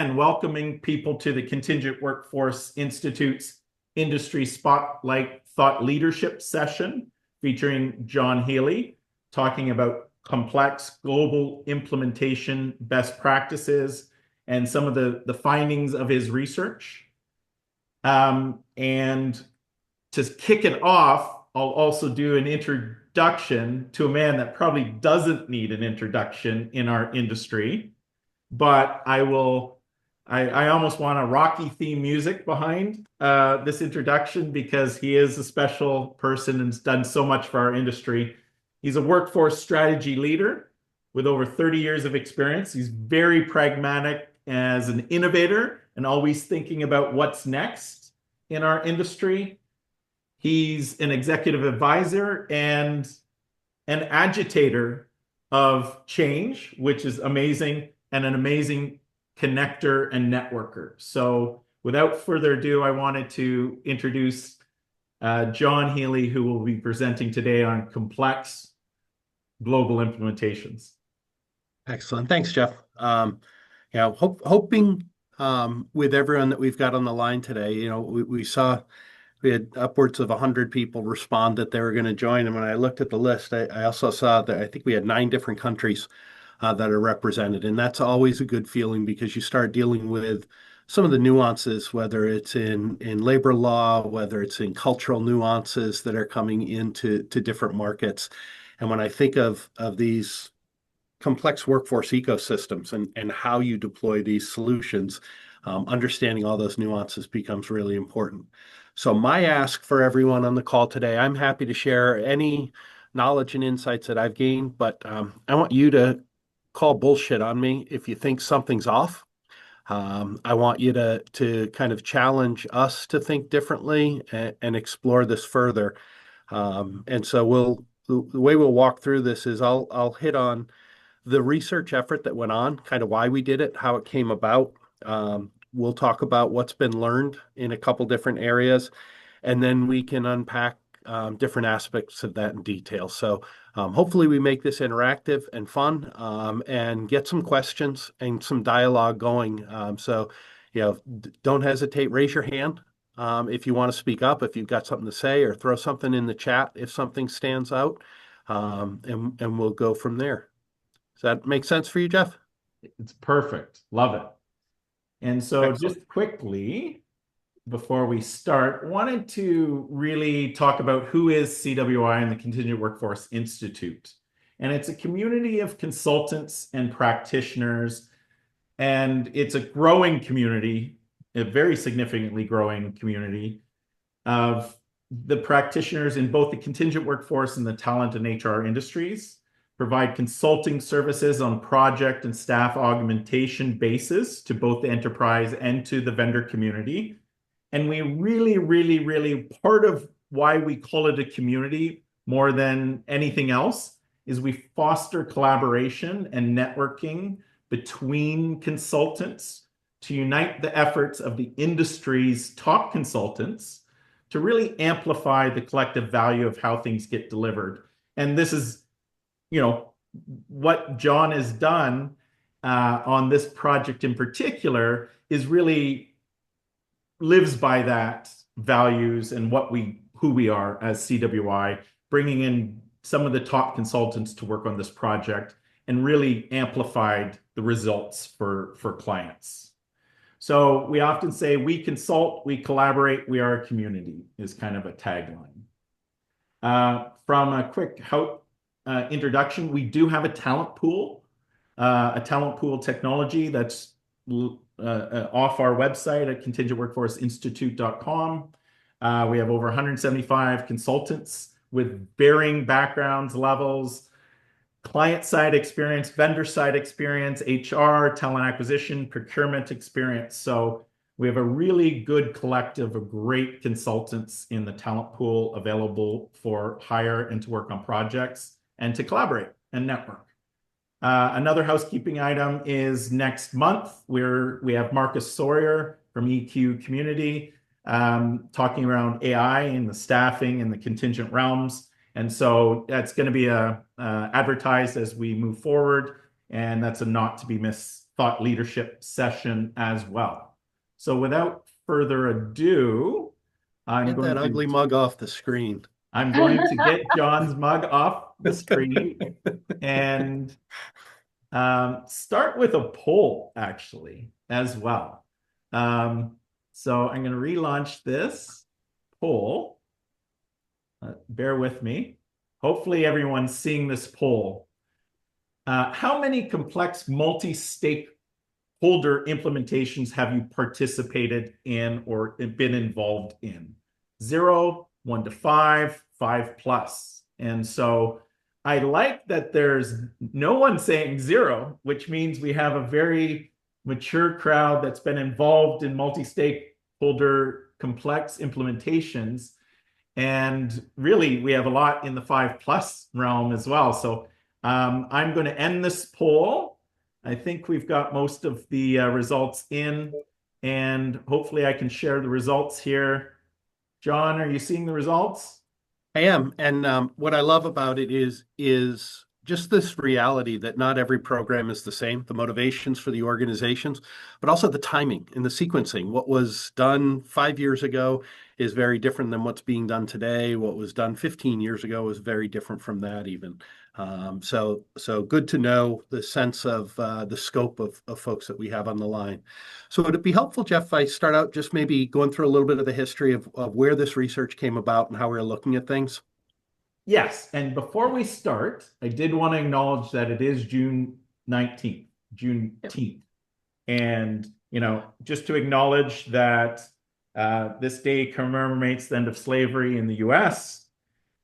And welcoming people to the Contingent Workforce Institute's Industry Spotlight Thought Leadership session featuring John Healy, talking about complex global implementation best practices and some of the findings of his research. And to kick it off, I'll also do an introduction to a man that probably doesn't need an introduction in our industry, but I almost want a Rocky theme music behind this introduction because he is a special person and has done so much for our industry. He's a workforce strategy leader with over 30 years of experience. He's very pragmatic as an innovator and always thinking about what's next in our industry. He's an executive advisor and an agitator of change, which is amazing, and an amazing connector and networker. So without further ado, I wanted to introduce John Healy, who will be presenting today on complex global implementations. Excellent. Thanks, Jeff. Hoping with everyone that we've got on the line today, we had upwards of 100 people respond that they were going to join. And when I looked at the list, I also saw that I think we had 9 different countries that are represented. And that's always a good feeling because you start dealing with some of the nuances, whether it's in labor law, whether it's in cultural nuances that are coming into different markets. And when I think of these complex workforce ecosystems and how you deploy these solutions, understanding all those nuances becomes really important. So my ask for everyone on the call today, I'm happy to share any knowledge and insights that I've gained, but I want you to call bullshit on me if you think something's off. I want you to kind of challenge us to think differently and explore this further. And so the way we'll walk through this is I'll hit on the research effort that went on, kind of why we did it, how it came about. We'll talk about what's been learned in a couple different areas, and then we can unpack different aspects of that in detail. So hopefully we make this interactive and fun and get some questions and some dialogue going. Don't hesitate, raise your hand if you want to speak up, if you've got something to say, or throw something in the chat if something stands out, and we'll go from there. Does that make sense for you, Jeff? It's perfect. Love it. And so Excellent. just quickly, before we start, wanted to really talk about who is CWI and the Contingent Workforce Institute. And it's a community of consultants and practitioners, and it's a growing community, a very significantly growing community of the practitioners in both the contingent workforce and the talent and HR industries, provide consulting services on project and staff augmentation basis to both the enterprise and to the vendor community. And we really, part of why we call it a community more than anything else is we foster collaboration and networking between consultants to unite the efforts of the industry's top consultants to really amplify the collective value of how things get delivered. And this is what John has done on this project in particular is really lives by that values and who we are as CWI, bringing in some of the top consultants to work on this project and really amplified the results for clients. So we often say we consult, we collaborate, we are a community is kind of a tagline. From a quick introduction, we do have a talent pool technology that's off our website at contingentworkforceinstitute.com. We have over 175 consultants with varying backgrounds, levels, client-side experience, vendor-side experience, HR, talent acquisition, procurement experience. So we have a really good collective of great consultants in the talent pool available for hire and to work on projects and to collaborate and network. Another housekeeping item is next month, we have Marcus Sawyer from EQ Community talking around AI in the staffing and the contingent realms. And so that's going to be advertised as we move forward, and that's a not to be missed thought leadership session as well. So without further ado, I'm Get that going to ugly mug off the screen. get John's mug off the screen and start with a poll actually as well. So I'm going to relaunch this poll. Bear with me. Hopefully everyone's seeing this poll. How many complex multi-stakeholder implementations have you participated in or been involved in? 0, 1 to 5, 5 plus. And so I like that there's no one saying 0, which means we have a very mature crowd that's been involved in multi-stakeholder complex implementations. And really, we have a lot in the 5 plus realm as well. So I'm going to end this poll. I think we've got most of the results in, and hopefully I can share the results here. John, are you seeing the results? I am, and what I love about it is just this reality that not every program is the same, the motivations for the organizations, but also the timing and the sequencing. What was done 5 years ago is very different than what's being done today. What was done 15 years ago is very different from that even. So good to know the sense of the scope of folks that we have on the line. So would it be helpful, Jeff, if I start out just maybe going through a little bit of the history of where this research came about and how we're looking at things? Yes. And before we start, I did want to acknowledge that it is June 19th, Juneteenth. And, just to acknowledge that this day commemorates the end of slavery in the US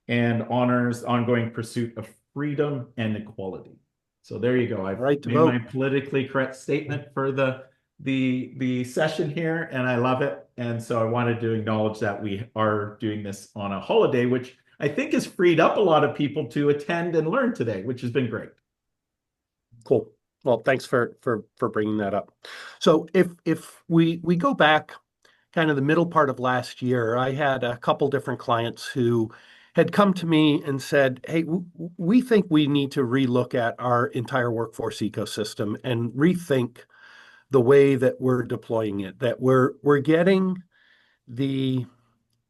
and honors ongoing pursuit of freedom and equality. So there you go. I've Right to made my vote. politically correct statement for the session here, and I love it. And so I wanted to acknowledge that we are doing this on a holiday, which I think has freed up a lot of people to attend and learn today, which has been great. Cool. Well, thanks for bringing that up. So if we go back kind of the middle part of last year, I had a couple different clients who had come to me and said, "Hey, we think we need to relook at our entire workforce ecosystem and rethink the way that we're deploying it, that we're getting the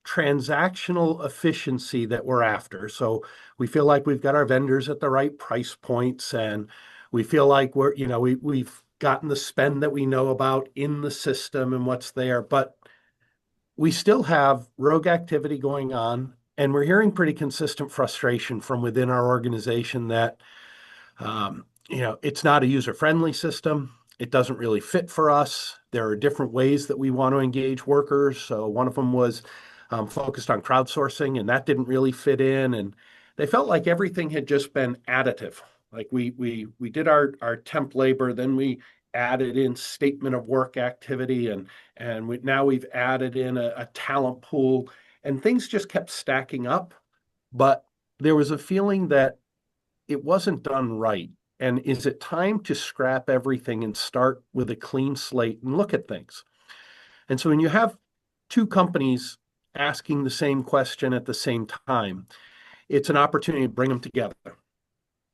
transactional efficiency that we're after. So we feel like we've got our vendors at the right price points, and we feel like we've gotten the spend that we know about in the system and what's there, but we still have rogue activity going on, and we're hearing pretty consistent frustration from within our organization that it's not a user-friendly system. It doesn't really fit for us. There are different ways that we want to engage workers. So one of them was focused on crowdsourcing, and that didn't really fit in. And they felt like everything had just been additive. Like we did our temp labor, then we added in statement of work activity, and now we've added in a talent pool, and things just kept stacking up. But there was a feeling that it wasn't done right. And is it time to scrap everything and start with a clean slate and look at things? And so when you have two companies asking the same question at the same time, it's an opportunity to bring them together.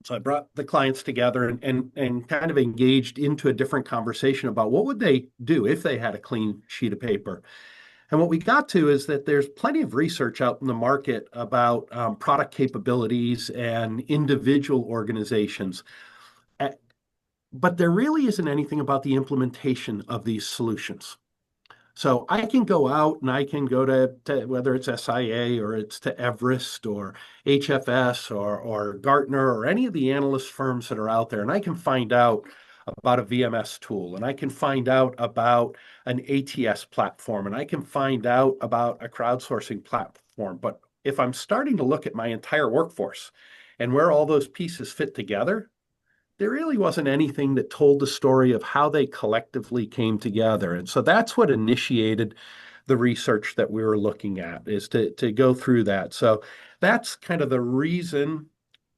So I brought the clients together and kind of engaged into a different conversation about what would they do if they had a clean sheet of paper. And what we got to is that there's plenty of research out in the market about product capabilities and individual organizations. But there really isn't anything about the implementation of these solutions. So I can go out and I can go to whether it's SIA or it's to Everest or HFS or Gartner or any of the analyst firms that are out there, and I can find out about a VMS tool, and I can find out about an ATS platform, and I can find out about a crowdsourcing platform. But if I'm starting to look at my entire workforce and where all those pieces fit together, there really wasn't anything that told the story of how they collectively came together. And so that's what initiated the research that we were looking at, is to go through that. So that's kind of the reason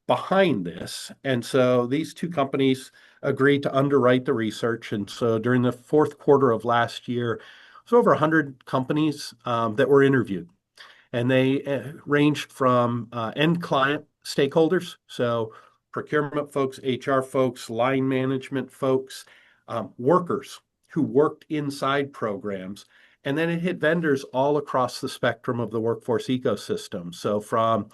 behind this. And so these two companies agreed to underwrite the research. And so during the fourth quarter of last year, it was over 100 companies that were interviewed. And they ranged from end client stakeholders, so procurement folks, HR folks, line management folks, workers who worked inside programs. And then it hit vendors all across the spectrum of the workforce ecosystem. So from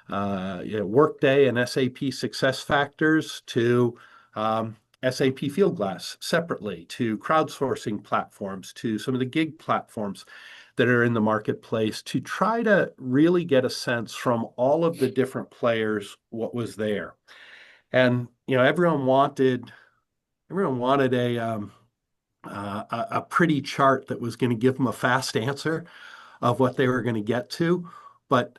Workday and SAP Success Factors to SAP Fieldglass separately, to crowdsourcing platforms, to some of the gig platforms that are in the marketplace, to try to really get a sense from all of the different players what was there. And everyone wanted a pretty chart that was going to give them a fast answer of what they were going to get to. But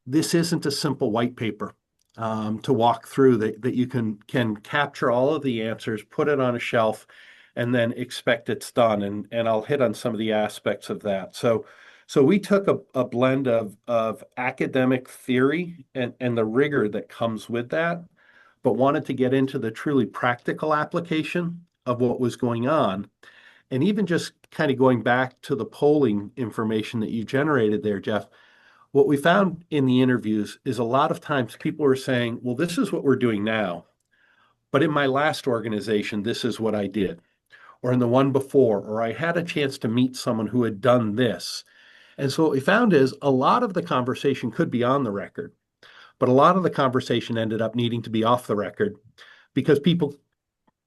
this isn't a simple white paper to walk through that you can capture all of the answers, put it on a shelf, and then expect it's done. And I'll hit on some of the aspects of that. So we took a blend of academic theory and the rigor that comes with that, but wanted to get into the truly practical application of what was going on. And even just kind of going back to the polling information that you generated there, Jeff, what we found in the interviews is a lot of times people were saying, well, this is what we're doing now, but in my last organization, this is what I did, or in the one before, or I had a chance to meet someone who had done this. And so what we found is a lot of the conversation could be on the record, but a lot of the conversation ended up needing to be off the record because people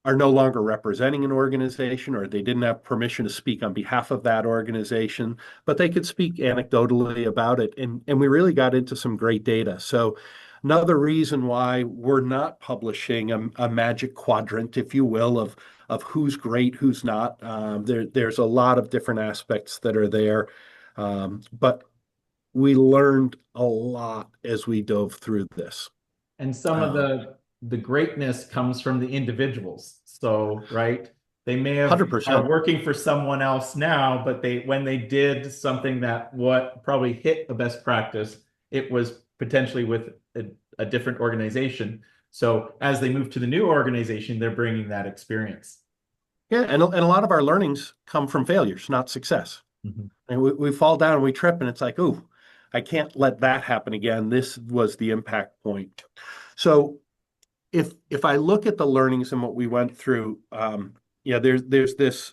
are no longer representing an organization, or they didn't have permission to speak on behalf of that organization, but they could speak anecdotally about it. And we really got into some great data. So another reason why we're not publishing a magic quadrant, if you will, of who's great, who's not. There's a lot of different aspects that are there. But we learned a lot as we dove through this. And some of the greatness comes from the individuals. So, right, they may have are 100%. working for someone else now, but when they did something that what probably hit a best practice, it was potentially with a different organization. So as they move to the new organization, they're bringing that experience. Yeah, and a lot of our learnings come from failures, not success. Mhm. And we fall down and we trip, and it's like, oh, I can't let that happen again. This was the impact point. So if I look at the learnings and what we went through, yeah, there's this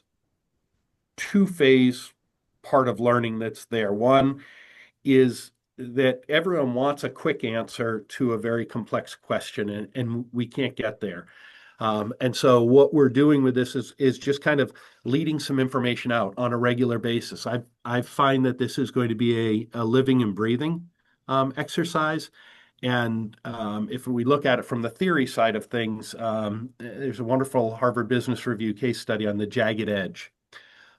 two-phase part of learning that's there. One is that everyone wants a quick answer to a very complex question, and we can't get there. And so what we're doing with this is just kind of leading some information out on a regular basis. I find that this is going to be a living and breathing exercise. And if we look at it from the theory side of things, there's a wonderful Harvard Business Review case study on the jagged edge.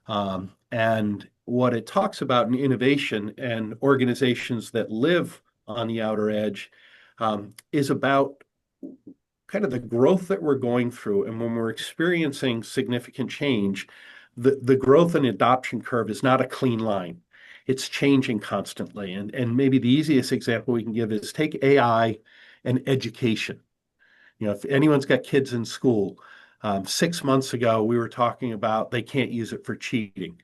And what it talks about in innovation and organizations that live on the outer edge is about kind of the growth that we're going through. And when we're experiencing significant change, the growth and adoption curve is not a clean line. It's changing constantly. And maybe the easiest example we can give is take AI and education. If anyone's got kids in school, 6 months ago, we were talking about they can't use it for cheating.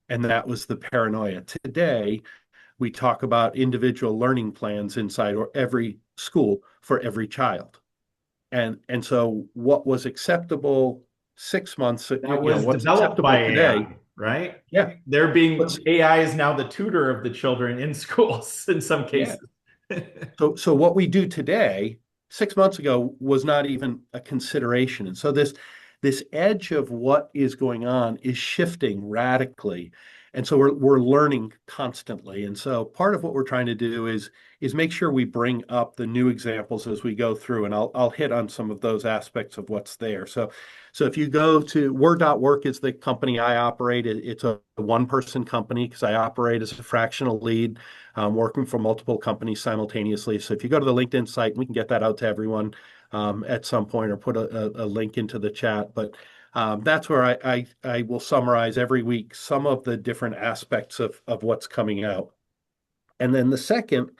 And that was the paranoia. Today, we talk about individual learning plans inside or every school for every child. And so what was acceptable 6 months, That was what's developed acceptable by today? AI, right? Yeah. AI is now the tutor of the children in schools in some Yeah. cases. So what we do today, 6 months ago, was not even a consideration. And so this edge of what is going on is shifting radically. And so we're learning constantly. And so part of what we're trying to do is make sure we bring up the new examples as we go through. And I'll hit on some of those aspects of what's there. So if you go to Whrrr.work is the company I operate. It's a one-person company because I operate as a fractional lead, working for multiple companies simultaneously. So if you go to the LinkedIn site, we can get that out to everyone at some point, or put a link into the chat. But that's where I will summarize every week some of the different aspects of what's coming out. And then the second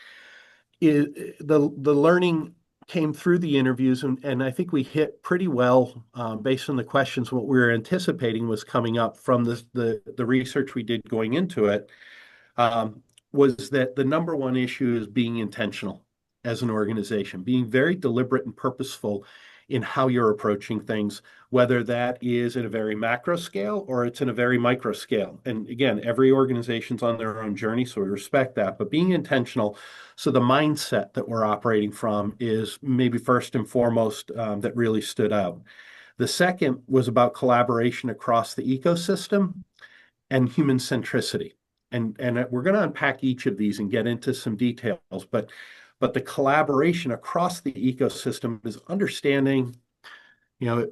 is the learning came through the interviews, and I think we hit pretty well based on the questions. What we were anticipating was coming up from the research we did going into it, was that the number one issue is being intentional as an organization, being very deliberate and purposeful in how you're approaching things, whether that is at a very macro scale or it's in a very micro scale. And again, every organization's on their own journey, so we respect that, but being intentional. So the mindset that we're operating from is maybe first and foremost that really stood out. The second was about collaboration across the ecosystem and human centricity. And we're going to unpack each of these and get into some details, but the collaboration across the ecosystem is understanding, you know,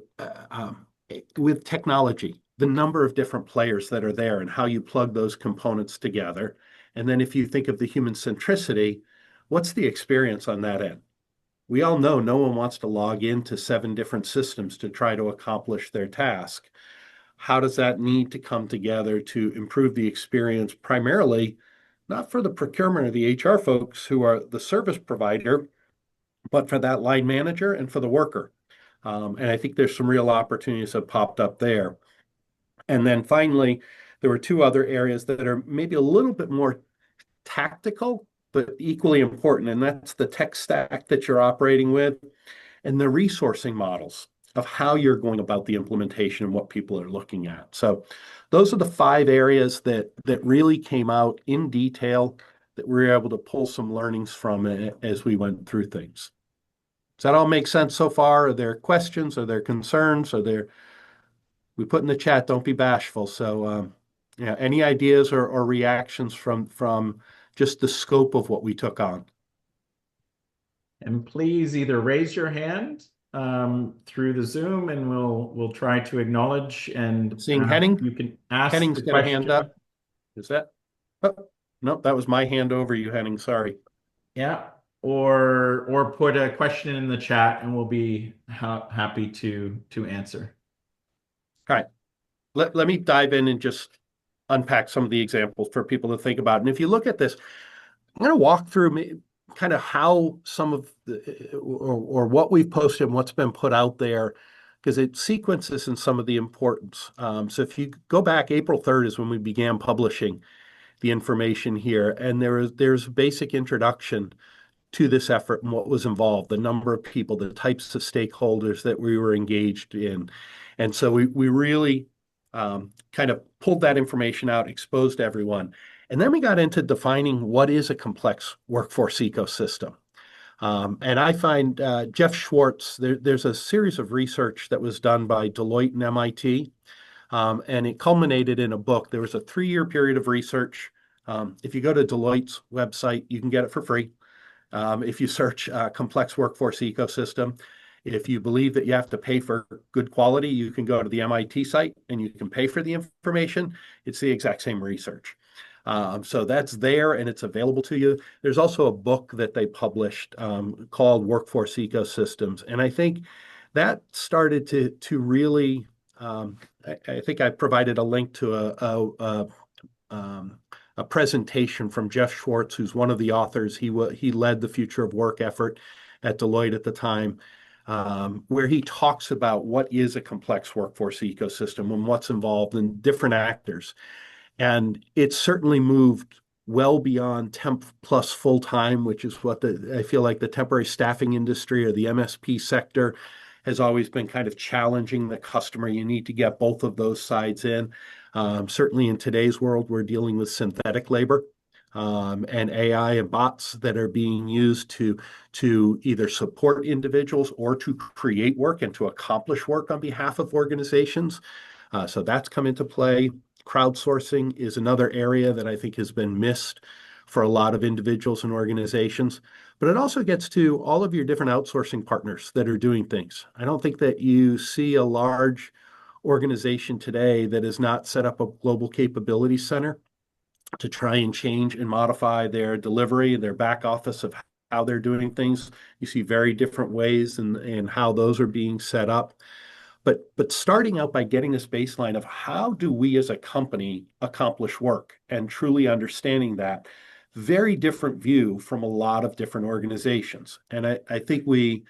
with technology, the number of different players that are there and how you plug those components together. And then if you think of the human centricity, what's the experience on that end? We all know no one wants to log into 7 different systems to try to accomplish their task. How does that need to come together to improve the experience, primarily not for the procurement or the HR folks who are the service provider, but for that line manager and for the worker? And I think there's some real opportunities that popped up there. And then finally, there were 2 other areas that are maybe a little bit more tactical, but equally important. And that's the tech stack that you're operating with and the resourcing models of how you're going about the implementation and what people are looking at. So those are the 5 areas that really came out in detail that we were able to pull some learnings from it as we went through things. Does that all make sense so far? Are there questions? Are there concerns? We put in the chat, don't be bashful. So yeah, any ideas or reactions from just the scope of what we took on? And please either raise your hand through the Zoom, and we'll try to acknowledge and Seeing Henning? you can ask Henning's the got a hand question. up. Is that? Oh, no, that was my hand over you, Henning. Sorry. Yeah, or put a question in the chat, and we'll be happy to answer. All right. Let me dive in and just unpack some of the examples for people to think about. And if you look at this, I'm going to walk through kind of how some of the, or what we've posted and what's been put out there, because it sequences in some of the importance. So if you go back, April 3rd is when we began publishing the information here, and there's a basic introduction to this effort and what was involved, the number of people, the types of stakeholders that we were engaged in. And so we really kind of pulled that information out, exposed everyone. And then we got into defining what is a complex workforce ecosystem. And I find Jeff Schwartz, there's a series of research that was done by Deloitte and MIT, and it culminated in a book. There was a 3-year period of research. If you go to Deloitte's website, you can get it for free. If you search complex workforce ecosystem, if you believe that you have to pay for good quality, you can go to the MIT site and you can pay for the information. It's the exact same research. So that's there and it's available to you. There's also a book that they published called Workforce Ecosystems. And I think that started to really, I think I provided a link to a presentation from Jeff Schwartz, who's one of the authors. He led the Future of Work effort at Deloitte at the time, where he talks about what is a complex workforce ecosystem and what's involved in different actors. And it's certainly moved well beyond temp plus full time, which is what I feel like the temporary staffing industry or the MSP sector has always been kind of challenging the customer. You need to get both of those sides in. Certainly in today's world, we're dealing with synthetic labor and AI and bots that are being used to either support individuals or to create work and to accomplish work on behalf of organizations. So that's come into play. Crowdsourcing is another area that I think has been missed for a lot of individuals and organizations. But it also gets to all of your different outsourcing partners that are doing things. I don't think that you see a large organization today that has not set up a global capability center to try and change and modify their delivery and their back office of how they're doing things. You see very different ways in how those are being set up. But starting out by getting this baseline of how do we as a company accomplish work and truly understanding that, very different view from a lot of different organizations. And I think we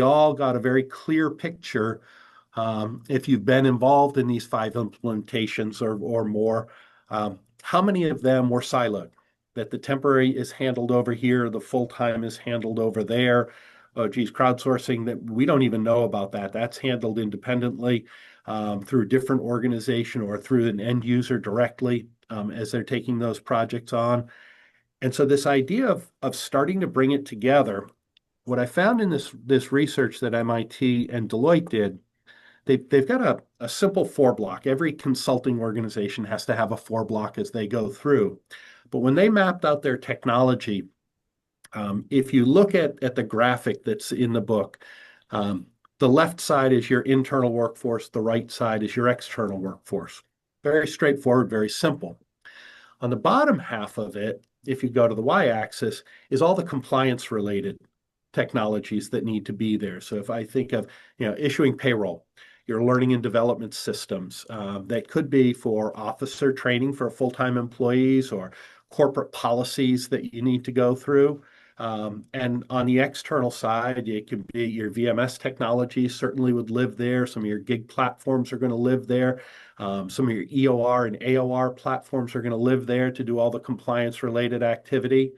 all got a very clear picture. If you've been involved in these 5 implementations or more, how many of them were siloed? That the temporary is handled over here, the full-time is handled over there. oh, geez, crowdsourcing, that we don't even know about that. That's handled independently through a different organization or through an end user directly as they're taking those projects on. And so this idea of starting to bring it together, what I found in this research that MIT and Deloitte did, they've got a simple four block. Every consulting organization has to have a four block as they go through. But when they mapped out their technology, if you look at the graphic that's in the book, um, the left side is your internal workforce, the right side is your external workforce. Very straightforward, very simple. On the bottom half of it, if you go to the y-axis, is all the compliance related technologies that need to be there. So if I think of, issuing payroll, your learning and development systems, that could be for officer training for full-time employees or corporate policies that you need to go through. And on the external side, it could be your VMS technology certainly would live there. Some of your gig platforms are going to live there. Some of your EOR and AOR platforms are going to live there to do all the compliance related activity.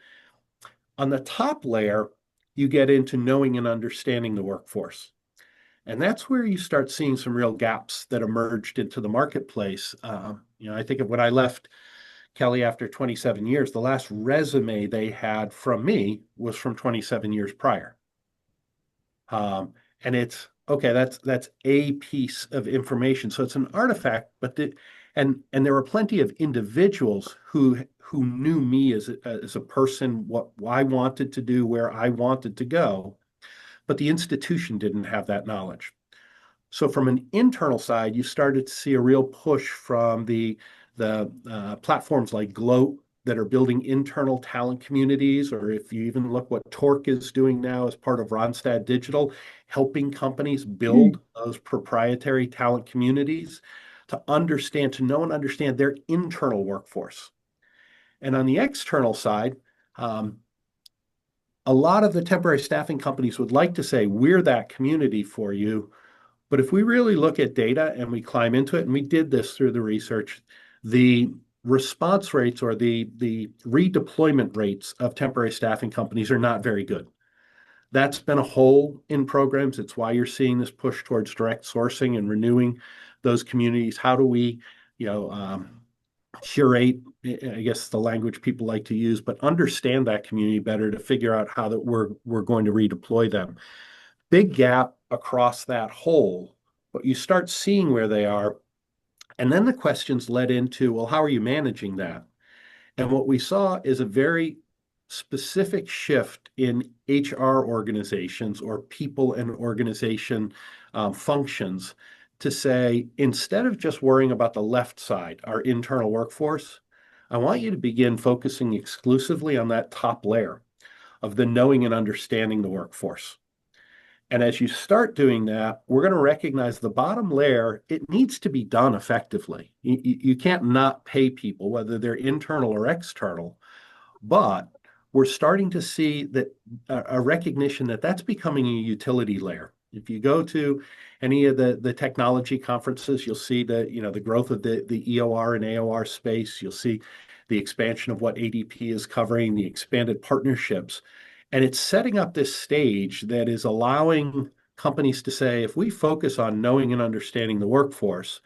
On the top layer, you get into knowing and understanding the workforce. And that's where you start seeing some real gaps that emerged into the marketplace. I think of when I left Kelly after 27 years, the last resume they had from me was from 27 years prior. And it's okay, that's a piece of information. So it's an artifact, but and there were plenty of individuals who knew me as a person, what I wanted to do, where I wanted to go, but the institution didn't have that knowledge. So from an internal side, you started to see a real push from the platforms like Gloat that are building internal talent communities, or if you even look what Torque is doing now as part of Ronstadt Digital, helping companies build those proprietary talent communities to know and understand their internal workforce. And on the external side, a lot of the temporary staffing companies would like to say, we're that community for you. But if we really look at data and we climb into it, and we did this through the research, the response rates or the redeployment rates of temporary staffing companies are not very good. That's been a hole in programs. It's why you're seeing this push towards direct sourcing and renewing those communities. How do we, you know, curate, I guess the language people like to use, but understand that community better to figure out how that we're going to redeploy them. Big gap across that whole, but you start seeing where they are. And then the questions led into, well, how are you managing that? And what we saw is a very specific shift in HR organizations or people and organization functions to say, instead of just worrying about the left side, our internal workforce, I want you to begin focusing exclusively on that top layer of the knowing and understanding the workforce. And as you start doing that, we're going to recognize the bottom layer, it needs to be done effectively. You can't not pay people, whether they're internal or external, but we're starting to see that a recognition that that's becoming a utility layer. If you go to any of the technology conferences, you'll see the growth of the EOR and AOR space. You'll see the expansion of what ADP is covering, the expanded partnerships. And it's setting up this stage that is allowing companies to say, if we focus on knowing and understanding the workforce,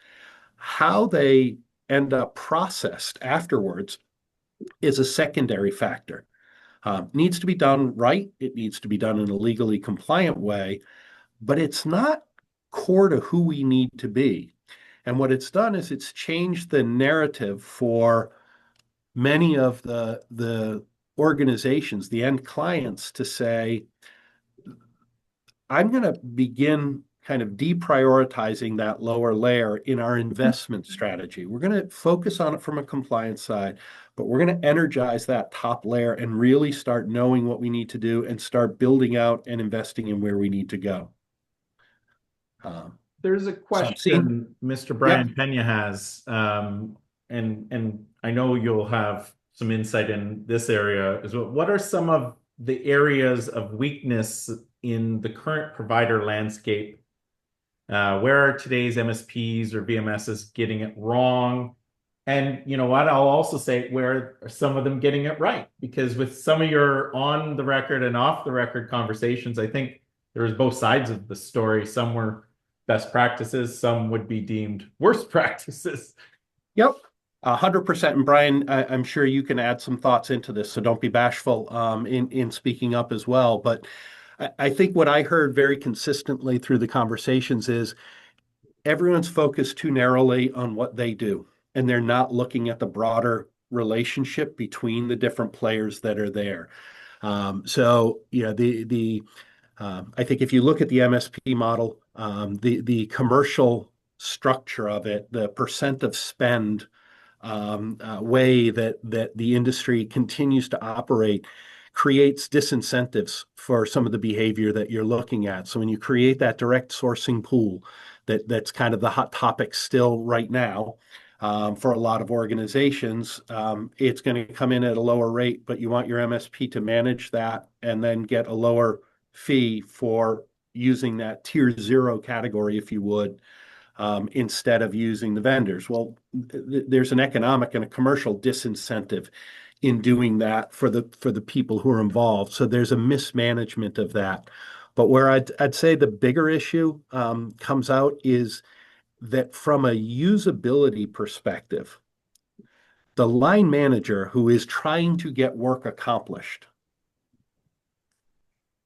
how they end up processed afterwards is a secondary factor. Needs to be done right. It needs to be done in a legally compliant way, but it's not core to who we need to be. And what it's done is it's changed the narrative for many of the organizations, the end clients, to say, I'm going to begin kind of deprioritizing that lower layer in our investment strategy. We're going to focus on it from a compliance side, but we're going to energize that top layer and really start knowing what we need to do and start building out and investing in where we need to go. There's a So I'm seeing, question Mr. yep. Brian Pena has, and I know you'll have some insight in this area as well. What are some of the areas of weakness in the current provider landscape? Where are today's MSPs or VMSs getting it wrong? And you know what? I'll also say, where are some of them getting it right? Because with some of your on the record and off the record conversations, I think there was both sides of the story. Some were best practices, some would be deemed worst practices. Yep. 100%. And Brian, I'm sure you can add some thoughts into this, so don't be bashful in speaking up as well. But I think what I heard very consistently through the conversations is everyone's focused too narrowly on what they do, and they're not looking at the broader relationship between the different players that are there. So, you know, I think if you look at the MSP model, the commercial structure of it, the percent of spend way that the industry continues to operate creates disincentives for some of the behavior that you're looking at. So when you create that direct sourcing pool, that's kind of the hot topic still right now. For a lot of organizations, it's going to come in at a lower rate, but you want your MSP to manage that and then get a lower fee for using that tier zero category, if you would, instead of using the vendors. Well, there's an economic and a commercial disincentive in doing that for the people who are involved. So there's a mismanagement of that. But where I'd say the bigger issue comes out is that from a usability perspective, the line manager who is trying to get work accomplished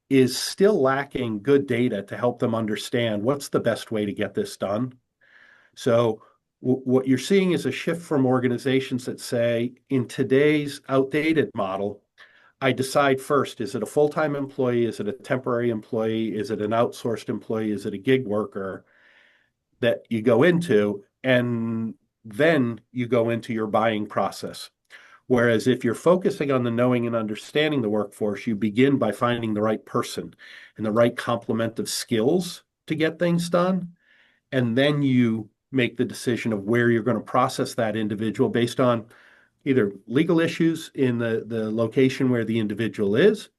is still lacking good data to help them understand what's the best way to get this done. So what you're seeing is a shift from organizations that say, in today's outdated model, I decide first, is it a full-time employee? Is it a temporary employee? Is it an outsourced employee? Is it a gig worker that you go into? And then you go into your buying process. Whereas if you're focusing on the knowing and understanding the workforce, you begin by finding the right person and the right complement of skills to get things done. And then you make the decision of where you're going to process that individual based on either legal issues in the location where the individual is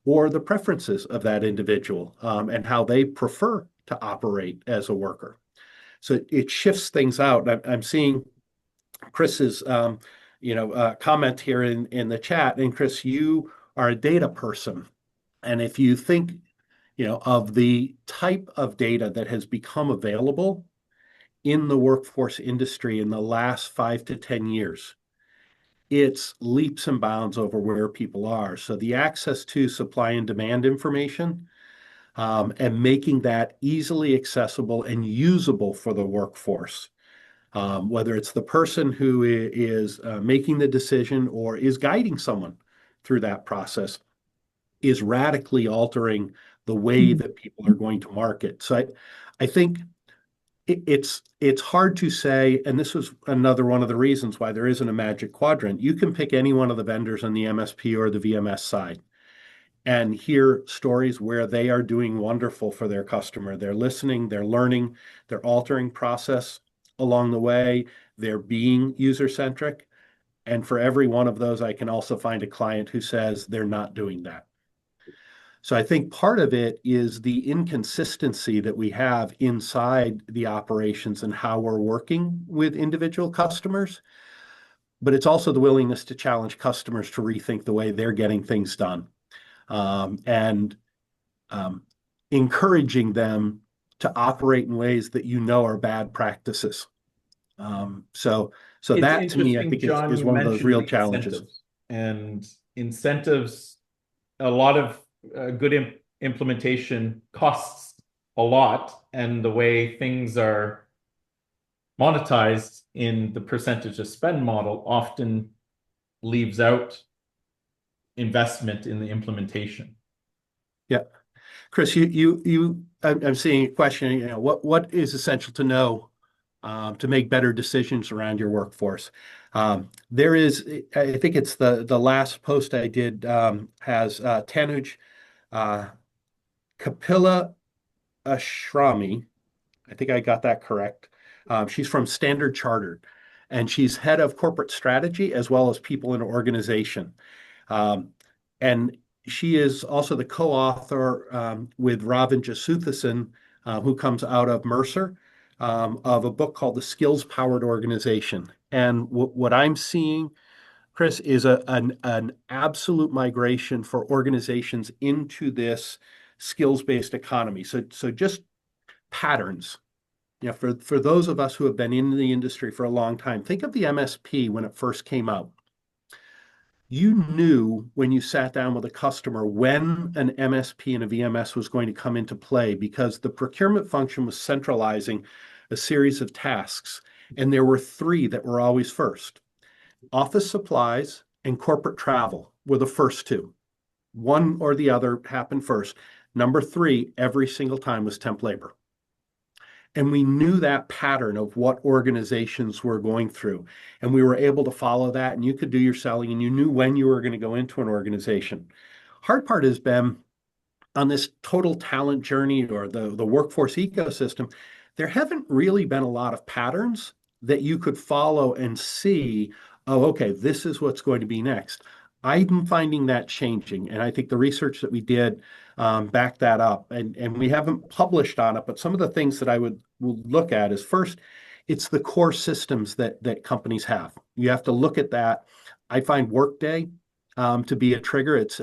or the preferences of that individual and how they prefer to operate as a worker. So it shifts things out. I'm seeing Chris's comment here in the chat. And Chris, you are a data person. And if you think, of the type of data that has become available in the workforce industry in the last 5 to 10 years, it's leaps and bounds over where people are. So the access to supply and demand information and making that easily accessible and usable for the workforce, whether it's the person who is making the decision or is guiding someone through that process, is radically altering the way that people are going to market. So I think it's hard to say, and this was another one of the reasons why there isn't a magic quadrant. You can pick any one of the vendors on the MSP or the VMS side and hear stories where they are doing wonderful for their customer. They're listening, they're learning, they're altering process along the way, they're being user-centric. And for every one of those, I can also find a client who says they're not doing that. So I think part of it is the inconsistency that we have inside the operations and how we're working with individual customers. But it's also the willingness to challenge customers to rethink the way they're getting things done and encouraging them to operate in ways that are bad practices. So It's that to me, I interesting, think John, is you one of those mentioned real the challenges. incentives. And incentives, a lot of good implementation costs a lot, and the way things are monetized in the percentage of spend model often leaves out investment in the implementation. Yeah. Chris, I'm seeing a question, what is essential to know to make better decisions around your workforce? There is, I think it's the last post I did has Tanuj Kapila Ashrami. I think I got that correct. She's from Standard Chartered, and she's head of corporate strategy as well as people in organization. And she is also the co-author with Ravin Jasuthasan, who comes out of Mercer, of a book called The Skills Powered Organization. And what I'm seeing, Chris, is an absolute migration for organizations into this skills-based economy. So just patterns. For those of us who have been in the industry for a long time, think of the MSP when it first came out. You knew when you sat down with a customer when an MSP and a VMS was going to come into play because the procurement function was centralizing a series of tasks. And there were three that were always first. Office supplies and corporate travel were the first two. One or the other happened first. Number three, every single time, was temp labor. And we knew that pattern of what organizations were going through. And we were able to follow that. And you could do your selling and you knew when you were going to go into an organization. Hard part has been on this total talent journey or the workforce ecosystem, there haven't really been a lot of patterns that you could follow and see, oh, okay, this is what's going to be next. I'm finding that changing. And I think the research that we did backed that up. And we haven't published on it, but some of the things that I would look at is first, it's the core systems that companies have. You have to look at that. I find Workday to be a trigger. It's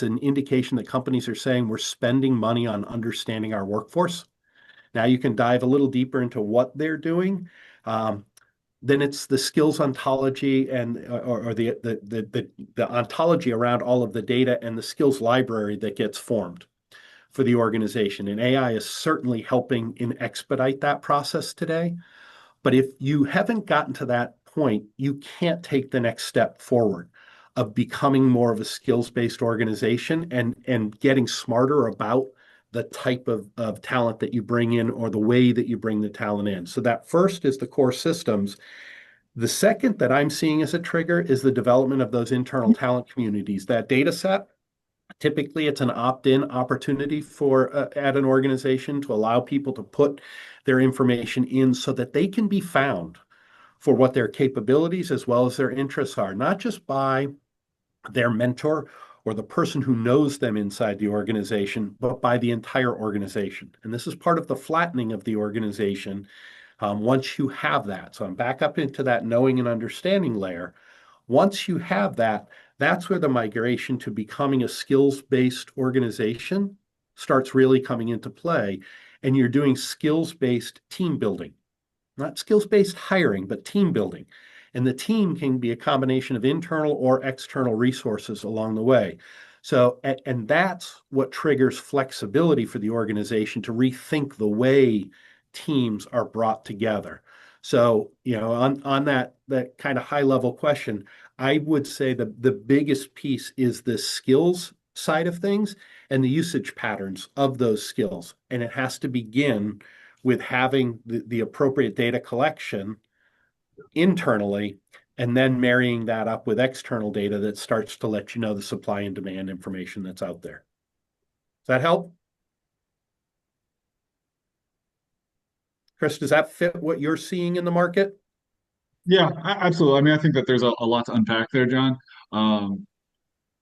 an indication that companies are saying we're spending money on understanding our workforce. Now you can dive a little deeper into what they're doing. Then it's the skills ontology and or the ontology around all of the data and the skills library that gets formed for the organization. And AI is certainly helping in expedite that process today. But if you haven't gotten to that point, you can't take the next step forward of becoming more of a skills-based organization and getting smarter about the type of talent that you bring in or the way that you bring the talent in. So that first is the core systems. The second that I'm seeing as a trigger is the development of those internal talent communities. That data set, typically it's an opt-in opportunity for at an organization to allow people to put their information in so that they can be found for what their capabilities as well as their interests are, not just by their mentor or the person who knows them inside the organization, but by the entire organization. And this is part of the flattening of the organization once you have that. So I'm back up into that knowing and understanding layer. Once you have that, that's where the migration to becoming a skills-based organization starts really coming into play. And you're doing skills-based team building, not skills-based hiring, but team building. And the team can be a combination of internal or external resources along the way. So, and that's what triggers flexibility for the organization to rethink the way teams are brought together. So, on that kind of high level question, I would say the biggest piece is the skills side of things and the usage patterns of those skills. And it has to begin with having the appropriate data collection internally and then marrying that up with external data that starts to let you know the supply and demand information that's out there. Does that help? Chris, does that fit what you're seeing in the market? Yeah, absolutely. I mean, I think that there's a lot to unpack there, John.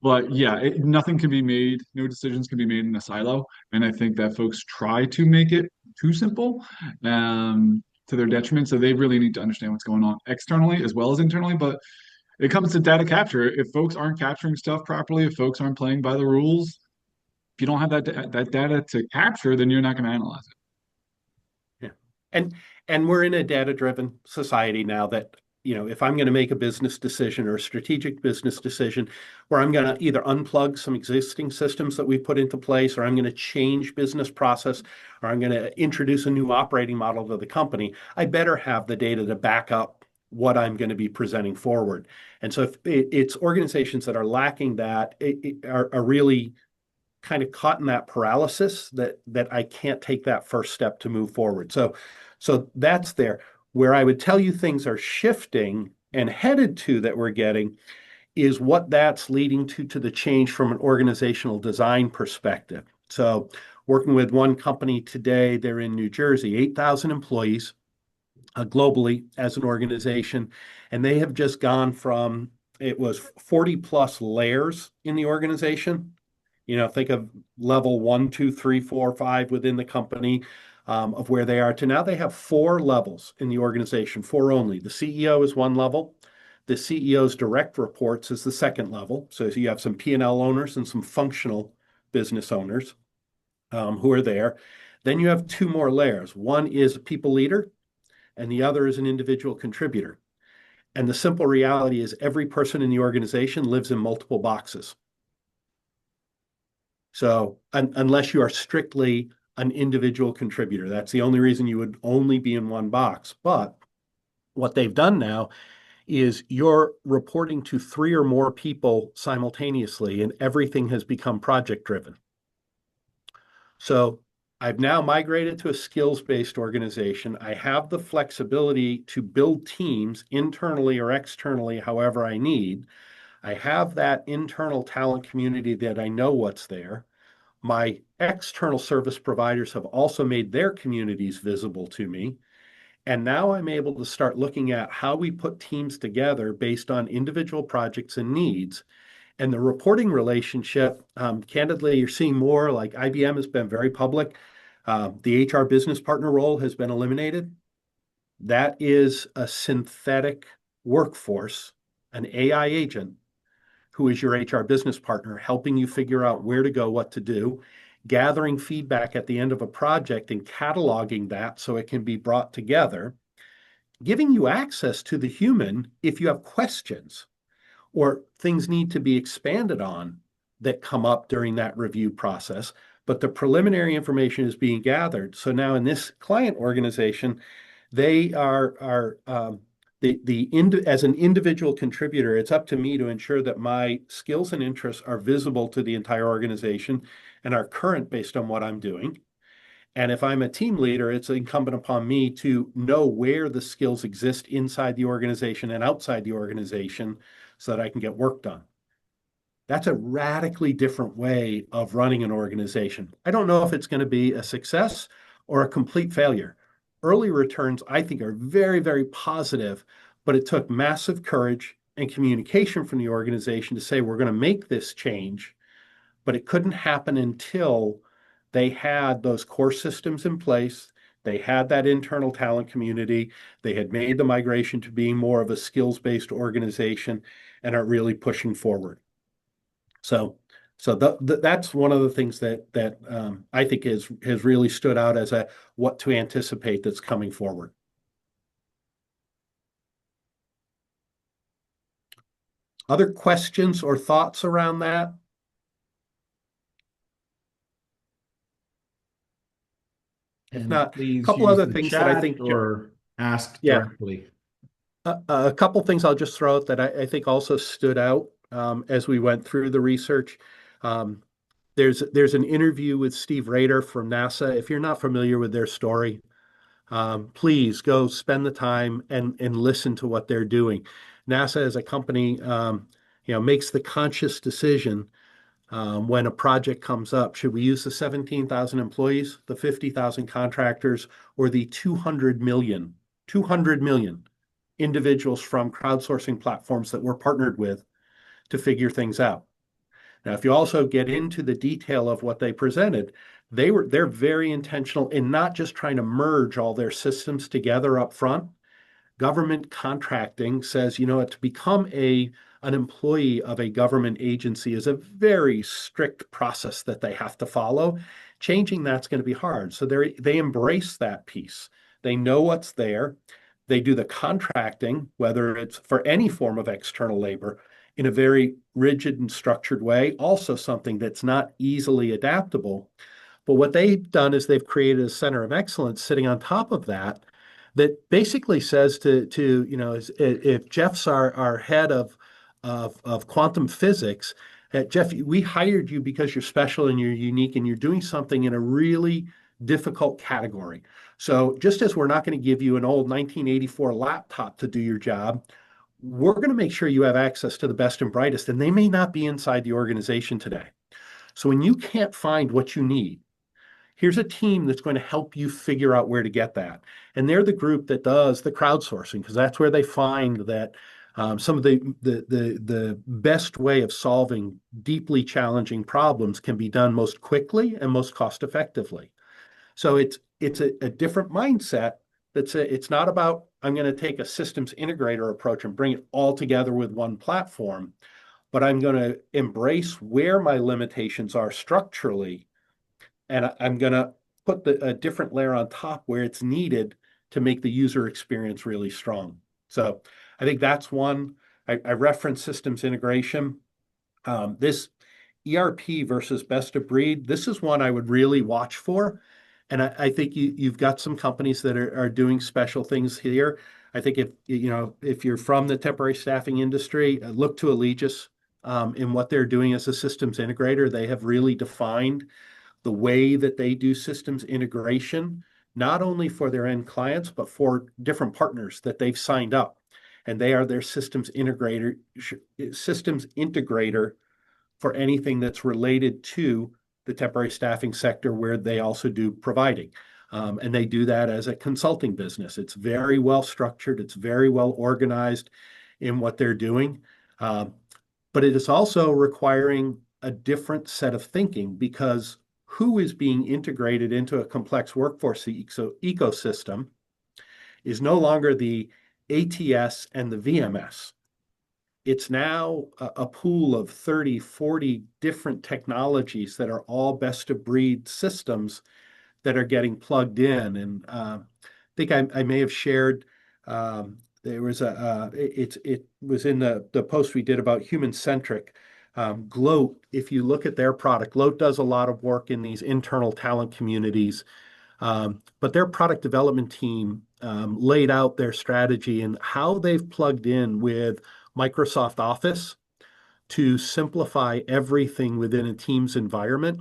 But yeah, nothing can be made, no decisions can be made in a silo. And I think that folks try to make it too simple to their detriment. So they really need to understand what's going on externally as well as internally. But it comes to data capture. If folks aren't capturing stuff properly, if folks aren't playing by the rules, if you don't have that data to capture, then you're not going to analyze it. Yeah. And and we're in a data-driven society now that, if I'm going to make a business decision or a strategic business decision where I'm going to either unplug some existing systems that we put into place, or I'm going to change business process, or I'm going to introduce a new operating model to the company, I better have the data to back up what I'm going to be presenting forward. And so if it's organizations that are lacking that are really kind of caught in that paralysis that I can't take that first step to move forward. So that's there. Where I would tell you things are shifting and headed to that we're getting is what that's leading to the change from an organizational design perspective. So working with one company today, they're in New Jersey, 8,000 employees globally as an organization, and they have just gone from it was 40 plus layers in the organization. Think of level 1, 2, 3, 4, 5 within the company. of where they are to now they have 4 levels in the organization, 4 only. The CEO is 1 level. The CEO's direct reports is the 2nd level. So you have some P&L owners and some functional business owners who are there. Then you have 2 more layers. One is a people leader, and the other is an individual contributor. And the simple reality is every person in the organization lives in multiple boxes. So unless you are strictly an individual contributor, that's the only reason you would only be in one box. But what they've done now is you're reporting to 3 or more people simultaneously, and everything has become project driven. So I've now migrated to a skills-based organization. I have the flexibility to build teams internally or externally, however I need. I have that internal talent community that I know what's there. My external service providers have also made their communities visible to me. And now I'm able to start looking at how we put teams together based on individual projects and needs. And the reporting relationship, candidly, you're seeing more like IBM has been very public. The HR business partner role has been eliminated. That is a synthetic workforce, an AI agent who is your HR business partner, helping you figure out where to go, what to do, gathering feedback at the end of a project and cataloging that so it can be brought together, giving you access to the human if you have questions or things need to be expanded on that come up during that review process. But the preliminary information is being gathered. So now in this client organization, they are as an individual contributor, it's up to me to ensure that my skills and interests are visible to the entire organization and are current based on what I'm doing. And if I'm a team leader, it's incumbent upon me to know where the skills exist inside the organization and outside the organization so that I can get work done. That's a radically different way of running an organization. I don't know if it's going to be a success or a complete failure. Early returns, I think, are very, very positive, but it took massive courage and communication from the organization to say, we're going to make this change, but it couldn't happen until they had those core systems in place. They had that internal talent community. They had made the migration to being more of a skills-based organization and are really pushing forward. So that's one of the things that I think has really stood out as a what to anticipate that's coming forward. Other questions or thoughts around that? If And not, a please couple use other the things that I chat think, or ask yeah, directly. a couple things I'll just throw out that I think also stood out as we went through the research. There's an interview with Steve Rader from NASA. If you're not familiar with their story, please go spend the time and listen to what they're doing. NASA as a company, makes the conscious decision when a project comes up. Should we use the 17,000 employees, the 50,000 contractors, or the 200 million individuals from crowdsourcing platforms that we're partnered with to figure things out? Now, if you also get into the detail of what they presented, they're very intentional in not just trying to merge all their systems together up front. Government contracting says, to become an employee of a government agency is a very strict process that they have to follow. Changing that's going to be hard. So they embrace that piece. They know what's there. They do the contracting, whether it's for any form of external labor, in a very rigid and structured way, also something that's not easily adaptable. But what they've done is they've created a center of excellence sitting on top of that basically says if Jeff's our head of quantum physics, Jeff, we hired you because you're special and you're unique and you're doing something in a really difficult category. So just as we're not going to give you an old 1984 laptop to do your job, we're going to make sure you have access to the best and brightest, and they may not be inside the organization today. So when you can't find what you need, here's a team that's going to help you figure out where to get that. And they're the group that does the crowdsourcing, because that's where they find that some of the best way of solving deeply challenging problems can be done most quickly and most cost effectively. So it's a different mindset. It's not about, I'm going to take a systems integrator approach and bring it all together with one platform, but I'm going to embrace where my limitations are structurally, and I'm going to put a different layer on top where it's needed to make the user experience really strong. So I think that's one. I reference systems integration. This ERP versus best of breed, this is one I would really watch for. And I think you've got some companies that are doing special things here. I think if you're from the temporary staffing industry, look to Allegis in what they're doing as a systems integrator. They have really defined the way that they do systems integration, not only for their end clients, but for different partners that they've signed up. And they are their systems integrator for anything that's related to the temporary staffing sector, where they also do providing. And they do that as a consulting business. It's very well structured. It's very well organized in what they're doing. But it is also requiring a different set of thinking, because who is being integrated into a complex workforce ecosystem is no longer the ATS and the VMS. It's now a pool of 30, 40 different technologies that are all best of breed systems that are getting plugged in. And I think I may have shared, there was it was in the post we did about human centric. Gloat, if you look at their product, Gloat does a lot of work in these internal talent communities. But their product development team laid out their strategy and how they've plugged in with Microsoft Office to simplify everything within a team's environment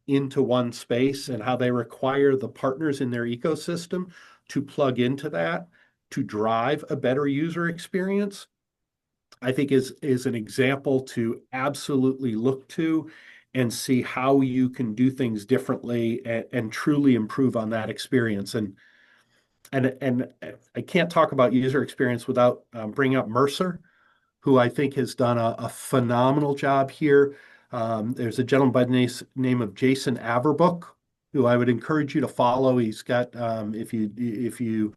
into one space, and how they require the partners in their ecosystem to plug into that to drive a better user experience. I think is an example to absolutely look to and see how you can do things differently and truly improve on that experience. And I can't talk about user experience without bringing up Mercer, who I think has done a phenomenal job here. There's a gentleman by the name of Jason Averbook, who I would encourage you to follow. He's got, if you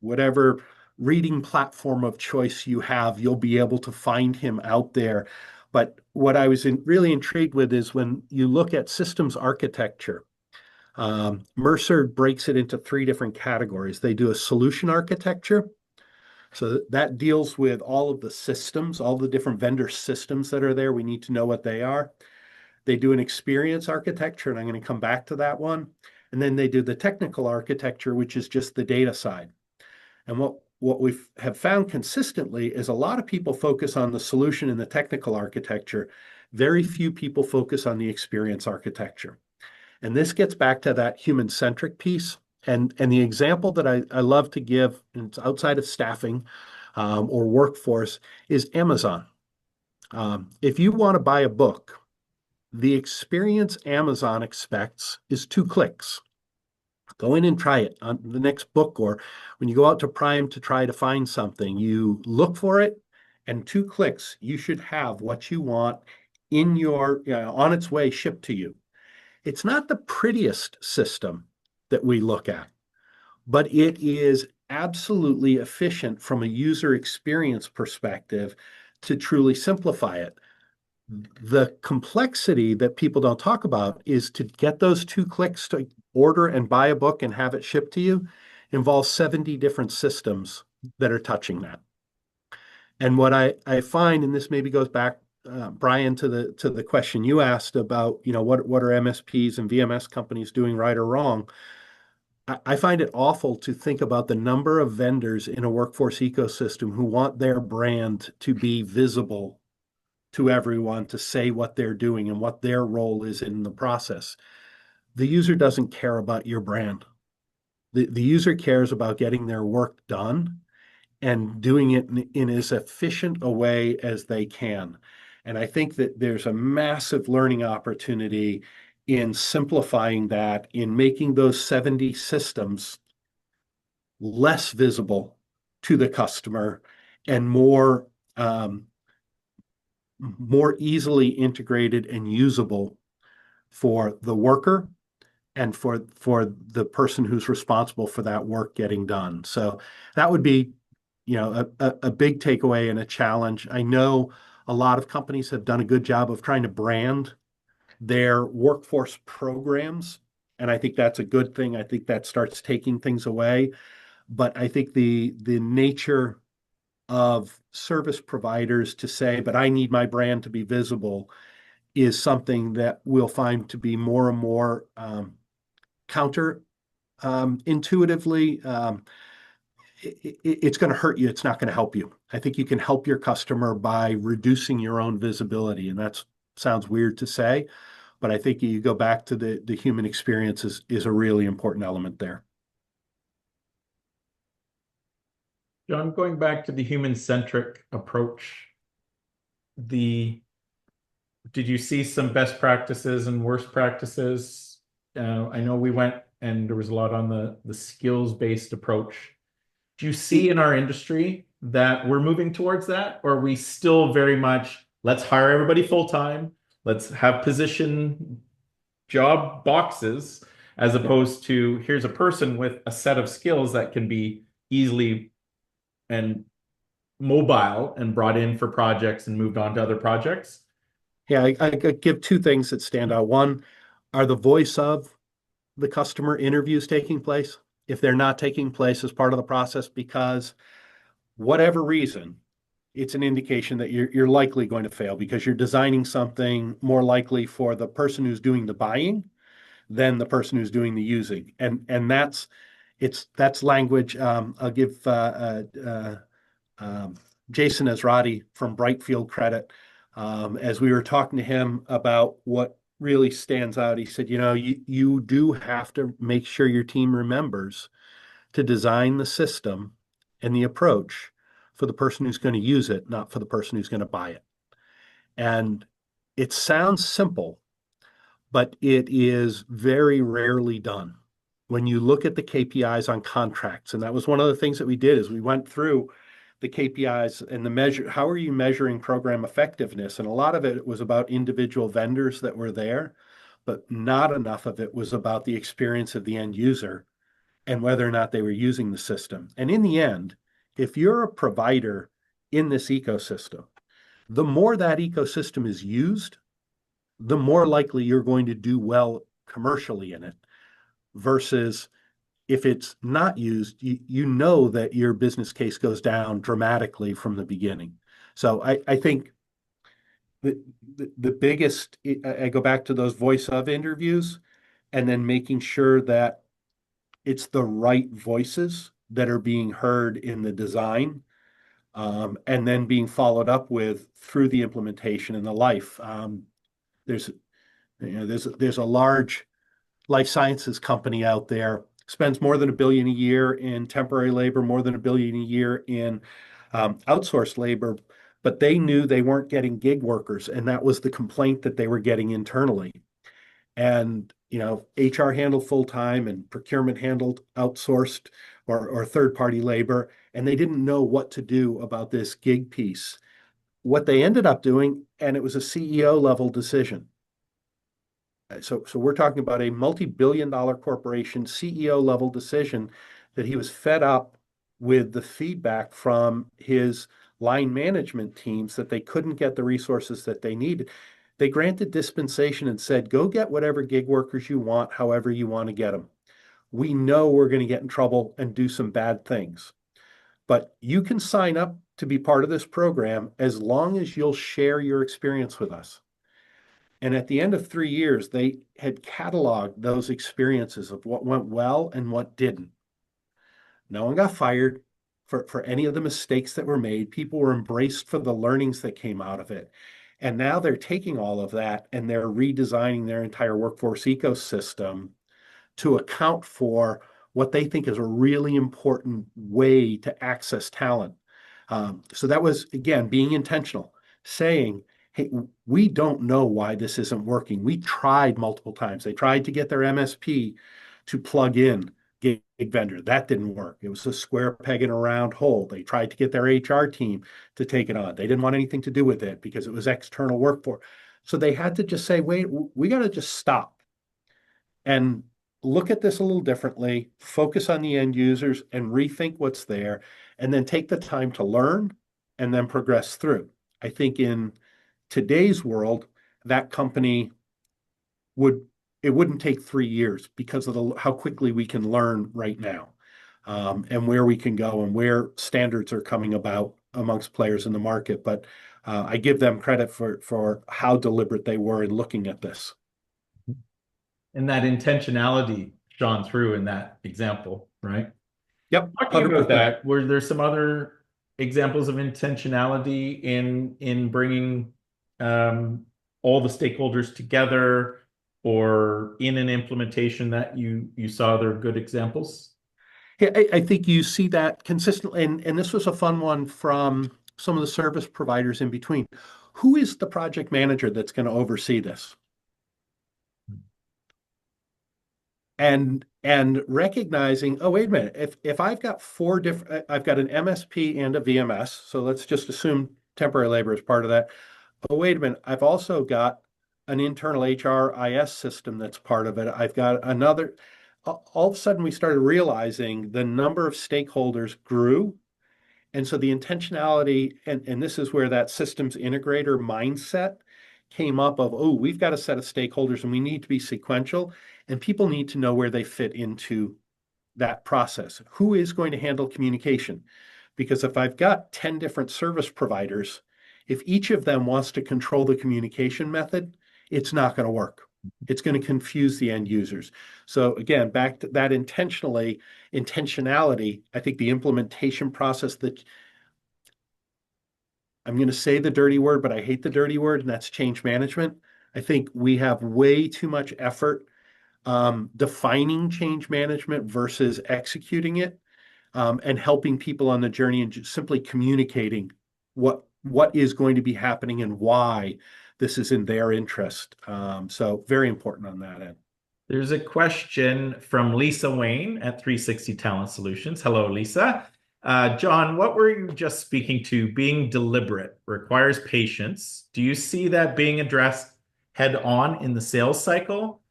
whatever reading platform of choice you have, you'll be able to find him out there. But what I was really intrigued with is when you look at systems architecture, Mercer breaks it into three different categories. They do a solution architecture. So that deals with all of the systems, all the different vendor systems that are there. We need to know what they are. They do an experience architecture, and I'm going to come back to that one. And then they do the technical architecture, which is just the data side. And what we have found consistently is a lot of people focus on the solution and the technical architecture. Very few people focus on the experience architecture. And this gets back to that human-centric piece. And the example that I love to give, and it's outside of staffing or workforce, is Amazon. If you want to buy a book, the experience Amazon expects is 2 clicks. Go in and try it on the next book, or when you go out to Prime to try to find something, you look for it, and 2 clicks, you should have what you want in your on its way shipped to you. It's not the prettiest system that we look at, but it is absolutely efficient from a user experience perspective to truly simplify it. The complexity that people don't talk about is to get those 2 clicks to order and buy a book and have it shipped to you involves 70 different systems that are touching that. And what I find, and this maybe goes back, Brian, to the question you asked about, what are MSPs and VMS companies doing right or wrong? I find it awful to think about the number of vendors in a workforce ecosystem who want their brand to be visible to everyone, to say what they're doing and what their role is in the process. The user doesn't care about your brand. The user cares about getting their work done and doing it in as efficient a way as they can. And I think that there's a massive learning opportunity in simplifying that, in making those 70 systems less visible to the customer and more easily integrated and usable for the worker and for the person who's responsible for that work getting done. So that would be, a big takeaway and a challenge. I know a lot of companies have done a good job of trying to brand their workforce programs, and I think that's a good thing. I think that starts taking things away. But I think the nature of service providers to say, but I need my brand to be visible, is something that we'll find to be more and more counter intuitively. It's going to hurt you. It's not going to help you. I think you can help your customer by reducing your own visibility. And that sounds weird to say, but I think you go back to the human experience is a really important element there. John, going back to the human-centric approach, did you see some best practices and worst practices? I know we went and there was a lot on the skills-based approach. Do you see in our industry that we're moving towards that, or are we still very much, let's hire everybody full-time, let's have position job boxes, as opposed to here's a person with a set of skills that can be easily and mobile and brought in for projects and moved on to other projects? Yeah, I give two things that stand out. One, are the voice of the customer interviews taking place? If they're not taking place as part of the process because whatever reason, it's an indication that you're likely going to fail because you're designing something more likely for the person who's doing the buying than the person who's doing the using. And that's language. I'll give Jason Ezrati from Brightfield credit. As we were talking to him about what really stands out, he said, you do have to make sure your team remembers to design the system and the approach for the person who's going to use it, not for the person who's going to buy it. And it sounds simple, but it is very rarely done. When you look at the KPIs on contracts, and that was one of the things that we did is we went through the KPIs and the measure, how are you measuring program effectiveness? And a lot of it was about individual vendors that were there, but not enough of it was about the experience of the end user and whether or not they were using the system. And in the end, if you're a provider in this ecosystem, the more that ecosystem is used, the more likely you're going to do well commercially in it versus if it's not used, you know that your business case goes down dramatically from the beginning. So I think the biggest, I go back to those voice of interviews and then making sure that it's the right voices that are being heard in the design, and then being followed up with through the implementation and the life. There's a large life sciences company out there, spends more than $1 billion a year in temporary labor, more than $1 billion a year in outsourced labor, but they knew they weren't getting gig workers, and that was the complaint that they were getting internally. And HR handled full-time and procurement handled outsourced or third-party labor, and they didn't know what to do about this gig piece. What they ended up doing, and it was a CEO level decision. So we're talking about a multi-billion-dollar corporation CEO level decision that he was fed up with the feedback from his line management teams that they couldn't get the resources that they needed. They granted dispensation and said, go get whatever gig workers you want, however you want to get them. We know we're going to get in trouble and do some bad things, but you can sign up to be part of this program as long as you'll share your experience with us. And at the end of 3 years, they had cataloged those experiences of what went well and what didn't. No one got fired for any of the mistakes that were made. People were embraced for the learnings that came out of it. And now they're taking all of that and they're redesigning their entire workforce ecosystem to account for what they think is a really important way to access talent. So that was, again, being intentional, saying, hey, we don't know why this isn't working. We tried multiple times. They tried to get their MSP to plug in gig vendor. That didn't work. It was a square peg in a round hole. They tried to get their HR team to take it on. They didn't want anything to do with it because it was external workforce. So they had to just say, wait, we got to just stop. And look at this a little differently, focus on the end users and rethink what's there, and then take the time to learn and then progress through. I think in today's world, that company would it wouldn't take 3 years because of how quickly we can learn right now, and where we can go and where standards are coming about amongst players in the market. But I give them credit for how deliberate they were in looking at this. And that intentionality shone through in that example, right? Yep, Talking about 100%. that, were there some other examples of intentionality in bringing all the stakeholders together, or in an implementation that you saw there are good examples? Yeah, I think you see that consistently, and this was a fun one from some of the service providers in between. Who is the project manager that's going to oversee this? And recognizing, oh, wait a minute, if I've got I've got an MSP and a VMS, so let's just assume temporary labor is part of that. Oh, wait a minute, I've also got an internal HRIS system that's part of it. I've got another. All of a sudden, we started realizing the number of stakeholders grew. And so the intentionality, and this is where that systems integrator mindset came up of, oh, we've got a set of stakeholders and we need to be sequential, and people need to know where they fit into that process. Who is going to handle communication? Because if I've got 10 different service providers, if each of them wants to control the communication method, it's not going to work. It's going to confuse the end users. So again, back to that intentionality, I think the implementation process that I'm going to say the dirty word, but I hate the dirty word, and that's change management. I think we have way too much effort defining change management versus executing it, and helping people on the journey and just simply communicating what is going to be happening and why this is in their interest. So very important on that end. There's a question from Lisa Wayne at 360 Talent Solutions. Hello, Lisa. John, what were you just speaking to? Being deliberate requires patience. Do you see that being addressed head on in the sales cycle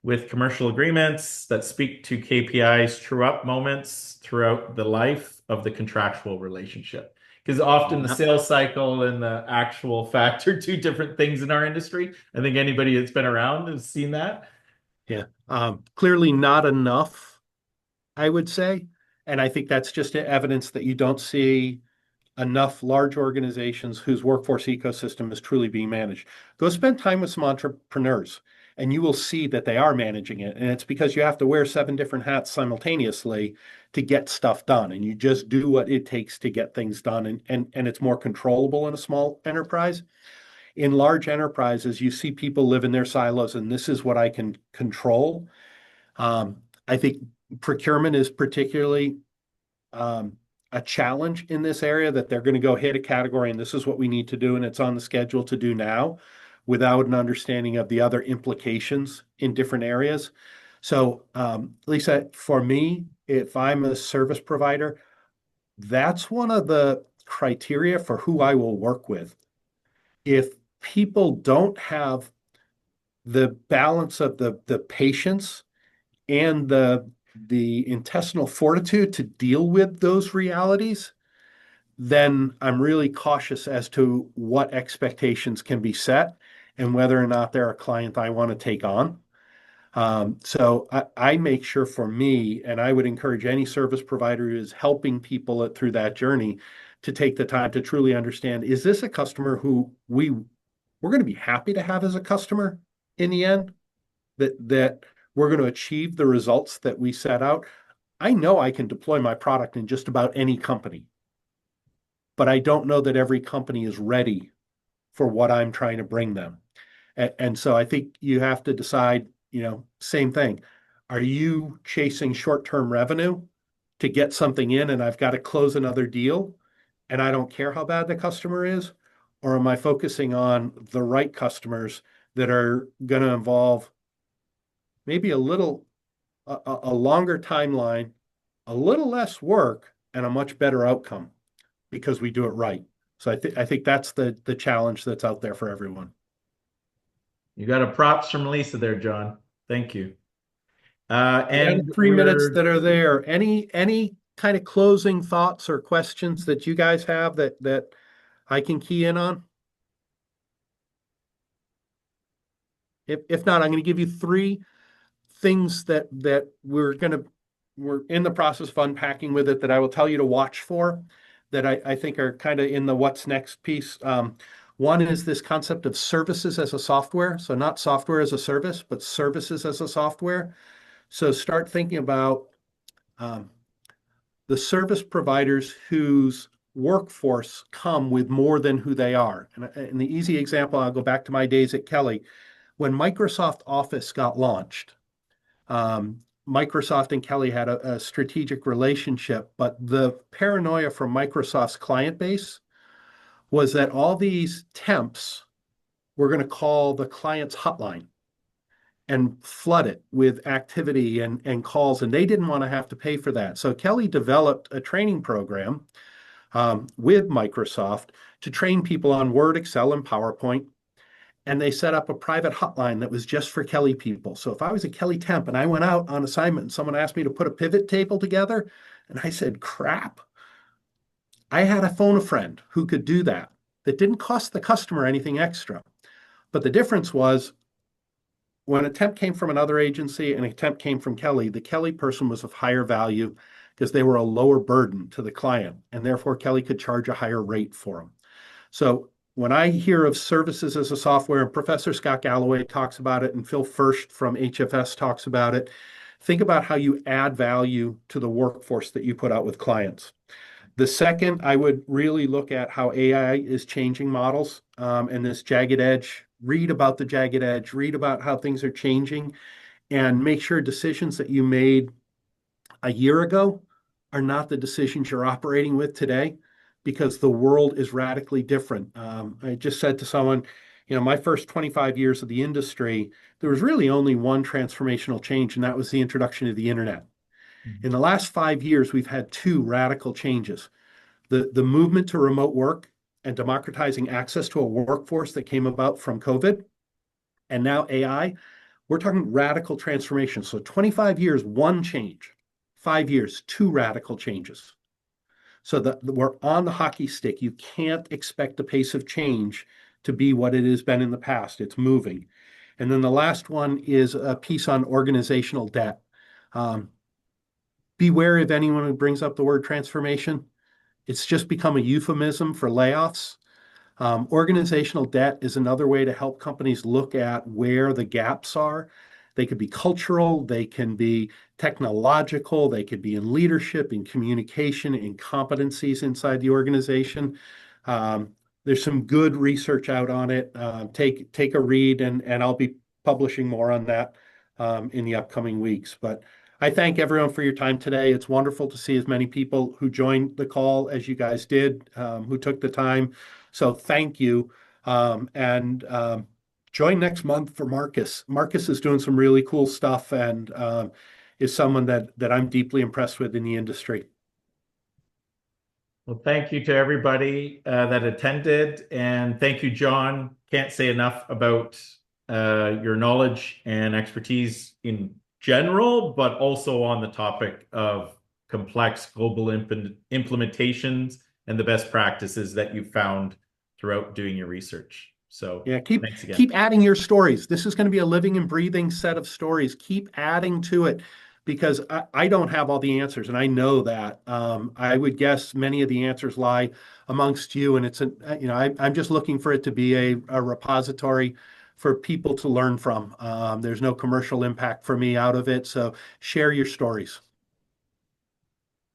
with commercial agreements that speak to KPIs, true up moments throughout the life of the contractual relationship? Because often the sales cycle and the actual fact are two different things in our industry. I think anybody that's been around has seen that. Yeah. Clearly not enough, I would say. And I think that's just evidence that you don't see enough large organizations whose workforce ecosystem is truly being managed. Go spend time with some entrepreneurs and you will see that they are managing it. And it's because you have to wear 7 different hats simultaneously to get stuff done. And you just do what it takes to get things done. And it's more controllable in a small enterprise. In large enterprises, you see people live in their silos, and this is what I can control. I think procurement is particularly a challenge in this area, that they're going to go hit a category and this is what we need to do and it's on the schedule to do now, without an understanding of the other implications in different areas. So Lisa, for me, if I'm a service provider, that's one of the criteria for who I will work with. If people don't have the balance of the patience and the intestinal fortitude to deal with those realities, then I'm really cautious as to what expectations can be set and whether or not they're a client I want to take on. So I make sure for me, and I would encourage any service provider who is helping people through that journey to take the time to truly understand, is this a customer who we're going to be happy to have as a customer in the end, that we're going to achieve the results that we set out. I know I can deploy my product in just about any company, but I don't know that every company is ready for what I'm trying to bring them. And so I think you have to decide, same thing. Are you chasing short-term revenue to get something in and I've got to close another deal and I don't care how bad the customer is? Or am I focusing on the right customers that are going to involve maybe a longer timeline, a little less work, and a much better outcome because we do it right? So I think that's the challenge that's out there for everyone. You got a props from Lisa there, John. Thank you. And 3 minutes that are there. Any kind of closing thoughts or questions that you guys have that I can key in on? If not, I'm going to give you three things that we're in the process of unpacking with it that I will tell you to watch for that I think are kind of in the what's next piece. One is this concept of services as a software. So not software as a service, but services as a software. So start thinking about um, the service providers whose workforce come with more than who they are. And the easy example, I'll go back to my days at Kelly. When Microsoft Office got launched, um, Microsoft and Kelly had a strategic relationship, but the paranoia from Microsoft's client base was that all these temps were going to call the client's hotline and flood it with activity and calls, and they didn't want to have to pay for that. So Kelly developed a training program with Microsoft to train people on Word, Excel, and PowerPoint. And they set up a private hotline that was just for Kelly people. So if I was a Kelly temp and I went out on assignment and someone asked me to put a pivot table together, and I said, crap, I had to phone a friend who could do that. That didn't cost the customer anything extra. But the difference was when a temp came from another agency and a temp came from Kelly, the Kelly person was of higher value because they were a lower burden to the client. And therefore, Kelly could charge a higher rate for them. So when I hear of services as a software, and Professor Scott Galloway talks about it, and Phil First from HFS talks about it, think about how you add value to the workforce that you put out with clients. The second, I would really look at how AI is changing models and this jagged edge. Read about the jagged edge, read about how things are changing, and make sure decisions that you made a year ago are not the decisions you're operating with today because the world is radically different. I just said to someone, my first 25 years of the industry, there was really only one transformational change, and that was the introduction of the internet. In the last 5 years, we've had two radical changes. The movement to remote work and democratizing access to a workforce that came about from COVID, and now AI. We're talking radical transformation. So 25 years, one change. 5 years, two radical changes. So that we're on the hockey stick. You can't expect the pace of change to be what it has been in the past. It's moving. And then the last one is a piece on organizational debt. Be wary of anyone who brings up the word transformation. It's just become a euphemism for layoffs. Organizational debt is another way to help companies look at where the gaps are. They could be cultural, they can be technological, they could be in leadership, in communication, in competencies inside the organization. There's some good research out on it. Take a read, and I'll be publishing more on that in the upcoming weeks. But I thank everyone for your time today. It's wonderful to see as many people who joined the call as you guys did, who took the time. So thank you. And join next month for Marcus. Marcus is doing some really cool stuff and is someone that I'm deeply impressed with in the industry. Well, thank you to everybody that attended. And thank you, John. Can't say enough about your knowledge and expertise in general, but also on the topic of complex global implementations and the best practices that you found throughout doing your research. So yeah, thanks again. Keep adding your stories. This is going to be a living and breathing set of stories. Keep adding to it because I don't have all the answers, and I know that. I would guess many of the answers lie amongst you, and I'm just looking for it to be a repository for people to learn from. There's no commercial impact for me out of it, so share your stories.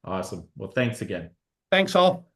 Awesome. Well, thanks again. Thanks all.